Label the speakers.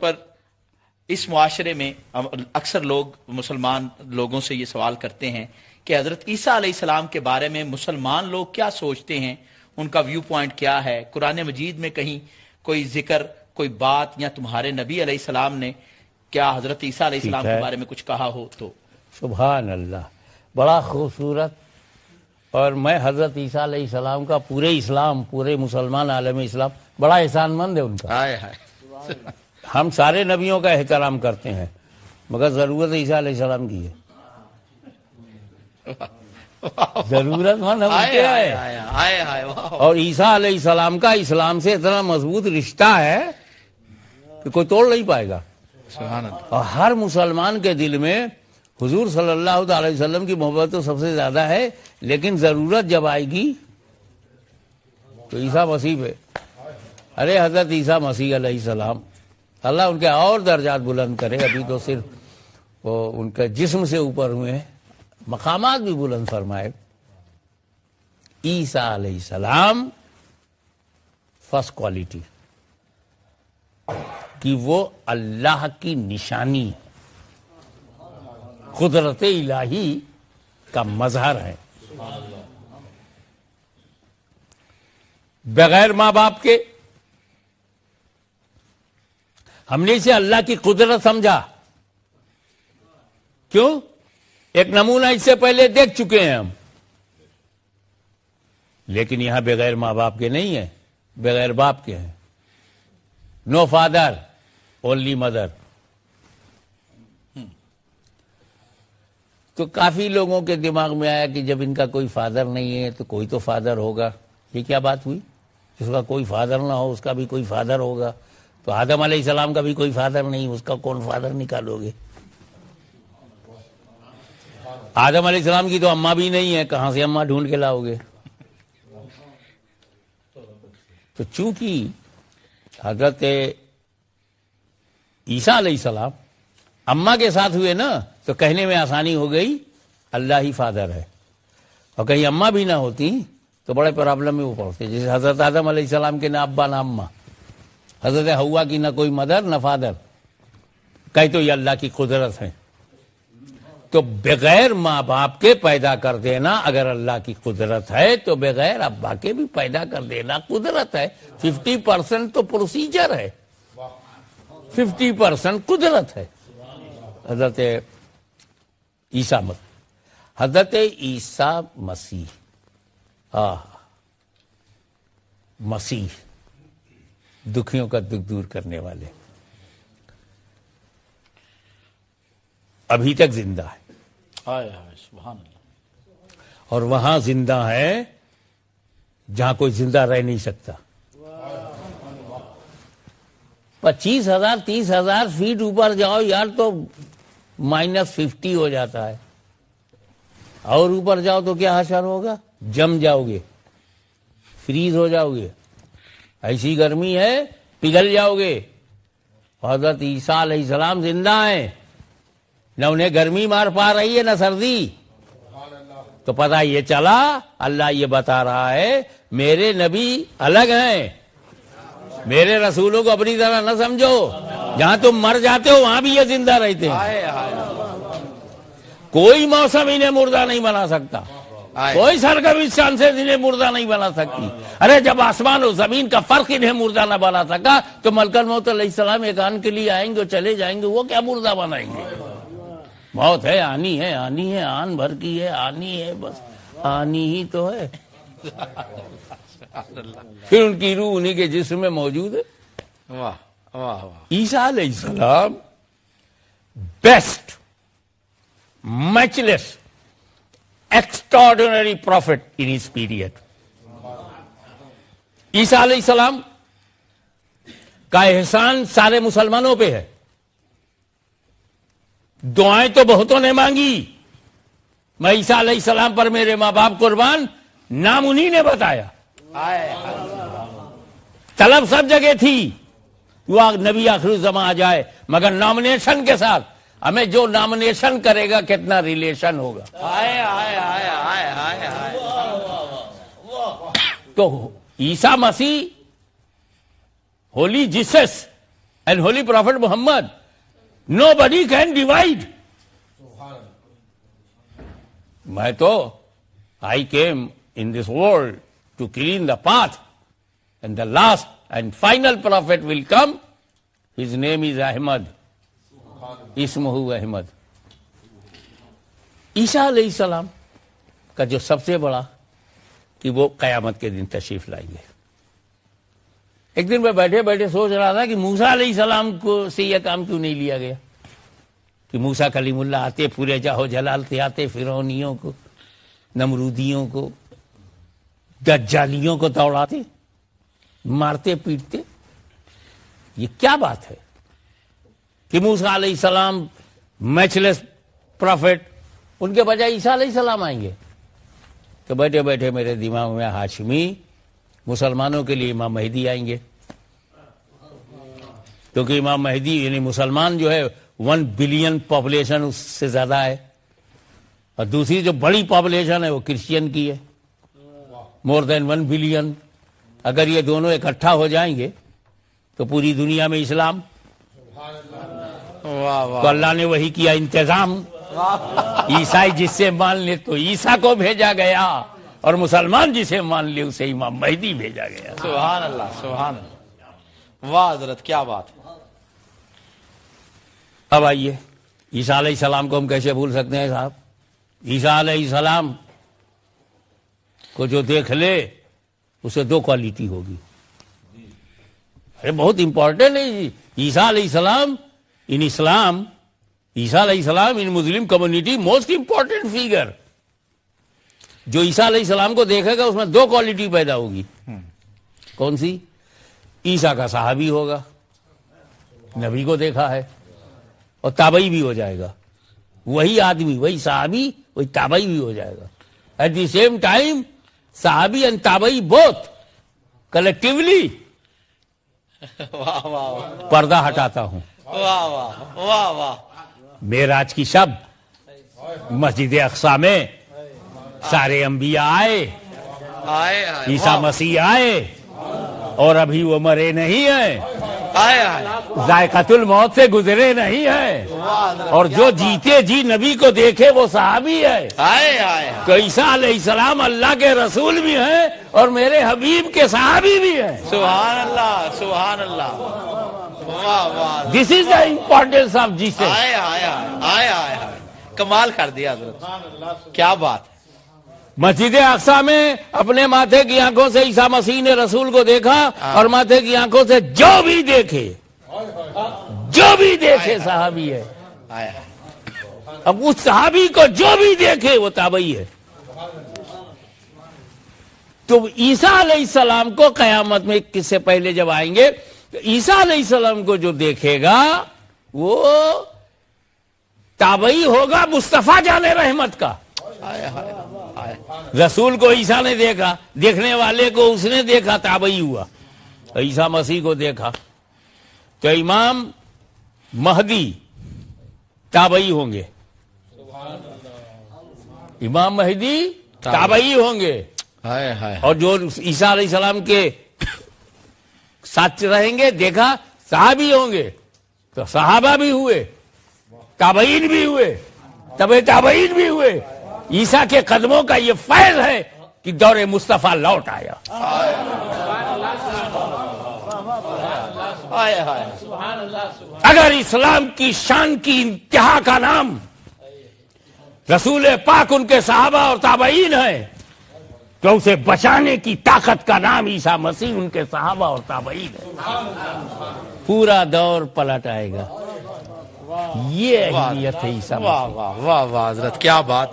Speaker 1: پر اس معاشرے میں اکثر لوگ مسلمان لوگوں سے یہ سوال کرتے ہیں کہ حضرت عیسیٰ علیہ السلام کے بارے میں مسلمان لوگ کیا سوچتے ہیں، ان کا ویو پوائنٹ کیا ہے، قرآن مجید میں کہیں کوئی ذکر، کوئی بات، یا تمہارے نبی علیہ السلام نے کیا حضرت عیسیٰ علیہ السلام کے بارے میں کچھ کہا ہو تو؟
Speaker 2: سبحان اللہ، بڑا خوبصورت. اور میں حضرت عیسیٰ علیہ السلام کا پورے اسلام، پورے مسلمان عالم اسلام بڑا احسان مند ہے ان کا. ہم سارے نبیوں کا احترام کرتے ہیں مگر ضرورت عیسیٰ علیہ السلام کی ہے. ضرورت مند ہم کیا ہے. اور عیسیٰ علیہ السلام کا اسلام سے اتنا مضبوط رشتہ ہے کہ کوئی توڑ نہیں پائے گا. اور ہر مسلمان کے دل میں حضور صلی اللہ علیہ وسلم کی محبت تو سب سے زیادہ ہے، لیکن ضرورت جب آئے گی تو عیسیٰ مسیح پہ. ارے حضرت عیسیٰ مسیح علیہ السلام، اللہ ان کے اور درجات بلند کرے. ابھی تو صرف وہ ان کے جسم سے اوپر ہوئے ہیں، مقامات بھی بلند فرمائے. عیسیٰ علیہ السلام فرسٹ کوالٹی کہ وہ اللہ کی نشانی، قدرت الہی کا مظہر ہے. بغیر ماں باپ کے ہم نے اسے اللہ کی قدرت سمجھا. کیوں؟ ایک نمونہ اس سے پہلے دیکھ چکے ہیں ہم. لیکن یہاں بغیر ماں باپ کے نہیں ہے، بغیر باپ کے ہیں. نو فادر، اونلی مدر. تو کافی لوگوں کے دماغ میں آیا کہ جب ان کا کوئی فادر نہیں ہے تو کوئی تو فادر ہوگا. یہ کیا بات ہوئی؟ اس کا کوئی فادر نہ ہو، اس کا بھی کوئی فادر ہوگا. تو آدم علیہ السلام کا بھی کوئی فادر نہیں، اس کا کون فادر نکالو گے؟ آدم علیہ السلام کی تو اماں بھی نہیں ہے، کہاں سے اماں ڈھونڈ کے لاؤ گے؟ تو چونکہ حضرت عیسیٰ علیہ السلام اماں کے ساتھ ہوئے نا، تو کہنے میں آسانی ہو گئی اللہ ہی فادر ہے. اور کہیں اماں بھی نہ ہوتی تو بڑے پرابلم میں وہ پڑتے. جیسے حضرت آدم علیہ السلام کے نہ ابا نہ اماں، حضرت حوا کی نہ کوئی مدر نہ فادر. کہیں تو یہ اللہ کی قدرت ہے. تو بغیر ماں باپ کے پیدا کر دینا اگر اللہ کی قدرت ہے تو بغیر ابا کے بھی پیدا کر دینا قدرت ہے. 50% تو پروسیجر ہے، 50% قدرت ہے. حضرت عیسیٰ حضرت عیسیٰ مسیح، مسیح دکھیوں کا دکھ دور کرنے والے، ابھی تک زندہ ہے.
Speaker 1: سبحان اللہ.
Speaker 2: اور وہاں زندہ ہے جہاں کوئی زندہ رہ نہیں سکتا. 25,000 30,000 فیٹ اوپر جاؤ یار تو -50 ہو جاتا ہے. اور اوپر جاؤ تو کیا حشر ہوگا؟ جم جاؤ گے، فریز ہو جاؤ گے. ایسی گرمی ہے پگھل جاؤ گے. حضرت عیسیٰ علیہ السلام زندہ ہیں، نہ انہیں گرمی مار پا رہی ہے نہ سردی. تو پتہ یہ چلا اللہ یہ بتا رہا ہے میرے نبی الگ ہیں، میرے رسولوں کو اپنی طرح نہ سمجھو. جہاں تم مر جاتے ہو وہاں بھی یہ زندہ رہتے ہیں. کوئی موسم انہیں مردہ نہیں بنا سکتا، کوئی سرگرم شان سے انہیں مردہ نہیں بنا سکتی. ارے جب آسمان و زمین کا فرق انہیں مردہ نہ بنا سکا تو ملک الموت علیہ السلام ایک آن کے لیے آئیں گے، چلے جائیں گے، وہ کیا مردہ بنائیں گے؟ موت ہے، آنی ہے، آنی ہے، آن بھر کی ہے، آنی ہے، بس آنی ہی تو ہے. پھر ان کی روح انہی کے جسم میں موجود ہے. عیسیٰ علیہ السلام best, matchless, extraordinary prophet in his period. عیسیٰ علیہ السلام کا احسان سارے مسلمانوں پہ ہے. دعائیں تو بہتوں نے مانگی، میں عیسیٰ علیہ السلام پر میرے ماں باپ قربان، نام انہی نے بتایا. طلب سب جگہ تھی وہ نبی آخر الزمان آ جائے، مگر نامنیشن کے ساتھ. ہمیں جو نامنیشن کرے گا کتنا ریلیشن ہوگا. تو عیسیٰ مسیح، holy Jesus, and Holy Prophet Muhammad. Nobody can divide. I came in this world to clean the path, and the last and final prophet will come. His name is Ahmad. Ismuhu Ahmad. عیسیٰ علیہ السلام کا جو سب سے بڑا کہ وہ قیامت کے دن تشریف لائیں گے. ایک دن میں بیٹھے بیٹھے سوچ رہا تھا کہ موسیٰ علیہ السلام کو سے یہ کام کیوں نہیں لیا گیا کہ موسیٰ کلیم اللہ آتے پورے جاہو جلالتے آتے فرعونیوں کو نمرودیوں کو دجالیوں کو دوڑاتے مارتے پیٹتے. یہ کیا بات ہے کہ موسیٰ علیہ السلام میچ لیس پروفٹ ان کے بجائے عیسیٰ علیہ السلام آئیں گے. تو بیٹھے بیٹھے میرے دماغ میں ہاشمی مسلمانوں کے لیے امام مہدی آئیں گے, کیونکہ امام مہدی یعنی مسلمان جو ہے 1 بلین پاپولیشن اس سے زیادہ ہے, اور دوسری جو بڑی پاپولیشن ہے وہ کرسچین کی ہے, مور دین 1 بلین. اگر یہ دونوں اکٹھا ہو جائیں گے تو پوری دنیا میں اسلام. تو اللہ نے وہی کیا انتظام, عیسائی جس سے مان لے تو عیسیٰ کو بھیجا گیا, اور مسلمان جسے مان لے اسے امام مہدی بھیجا گیا.
Speaker 1: سبحان اللہ, سبحان اللہ. واہ حضرت, کیا بات ہے.
Speaker 2: اب آئیے, عیسیٰ علیہ السلام کو ہم کیسے بھول سکتے ہیں صاحب. عیسیٰ علیہ السلام کو جو دیکھ لے اسے 2 کوالٹی ہوگی. ارے بہت امپورٹنٹ ہے جی. عیسیٰ علیہ السلام ان اسلام, عیسیٰ علیہ السلام ان مسلم کمیونٹی موسٹ امپورٹنٹ فیگر. جو عیسیٰ علیہ السلام کو دیکھے گا اس میں 2 کوالٹی پیدا ہوگی. کون سی؟ عیسیٰ کا صحابی ہوگا, نبی کو دیکھا ہے, اور تابعی بھی ہو جائے گا. وہی آدمی, وہی صحابی, وہی تابعی بھی ہو جائے گا. ایٹ دی سیم ٹائم صحابی اینڈ تابعی بوتھ کلیکٹیولی
Speaker 1: واہ واہ
Speaker 2: پردہ ہٹاتا ہوں.
Speaker 1: واہ واہ واہ واہ.
Speaker 2: معراج کی شب مسجد اقصی میں سارے انبیاء آئے, عیسیٰ مسیح آئے, اور ابھی وہ مرے نہیں ہیں, ذائقۃ الموت سے گزرے نہیں ہیں, اور جو جیتے جی نبی کو دیکھے وہ صحابی ہے. تو عیسیٰ علیہ السلام اللہ کے رسول بھی ہیں اور میرے حبیب کے صحابی بھی ہیں.
Speaker 1: سبحان اللہ, سبحان اللہ. واہ واہ,
Speaker 2: دس از دا امپورٹینس آف جیسس.
Speaker 1: کمال کر دیا حضرت, کیا بات ہے.
Speaker 2: مسجد اقصی میں اپنے ماتھے کی آنکھوں سے عیسیٰ مسیح نے رسول کو دیکھا, اور ماتھے کی آنکھوں سے جو بھی دیکھے صحابی ہے. اب اس صحابی کو جو بھی دیکھے وہ تابعی ہے. تو عیسیٰ علیہ السلام کو قیامت میں کس سے پہلے جب آئیں گے, عیسیٰ علیہ السلام کو جو دیکھے گا وہ تابعی ہوگا مصطفیٰ جان رحمت کا. رسول کو عیسیٰ نے دیکھا, دیکھنے والے کو اس نے دیکھا, تابعی ہوا. عیسیٰ مسیح کو دیکھا تو امام مہدی تابعی ہوں گے, امام مہدی تابعی ہوں گے, اور جو عیسیٰ علیہ السلام کے ساتھ رہیں گے دیکھا صحابی ہوں گے. تو صحابہ بھی ہوئے, تابعین بھی ہوئے, تبع تابعین بھی ہوئے. عیسیٰ کے قدموں کا یہ فیض ہے کہ دور مصطفیٰ لوٹ آیا. اگر اسلام کی شان کی انتہا کا نام رسول پاک ان کے صحابہ اور تابعین ہیں, تو اسے بچانے کی طاقت کا نام عیسیٰ مسیح ان کے صحابہ اور تابعین ہے. پورا دور پلٹ آئے گا. یہ اہمیت ہے عیسیٰ مسیح.
Speaker 1: واہ واہ واہ واہ حضرت, کیا بات ہے.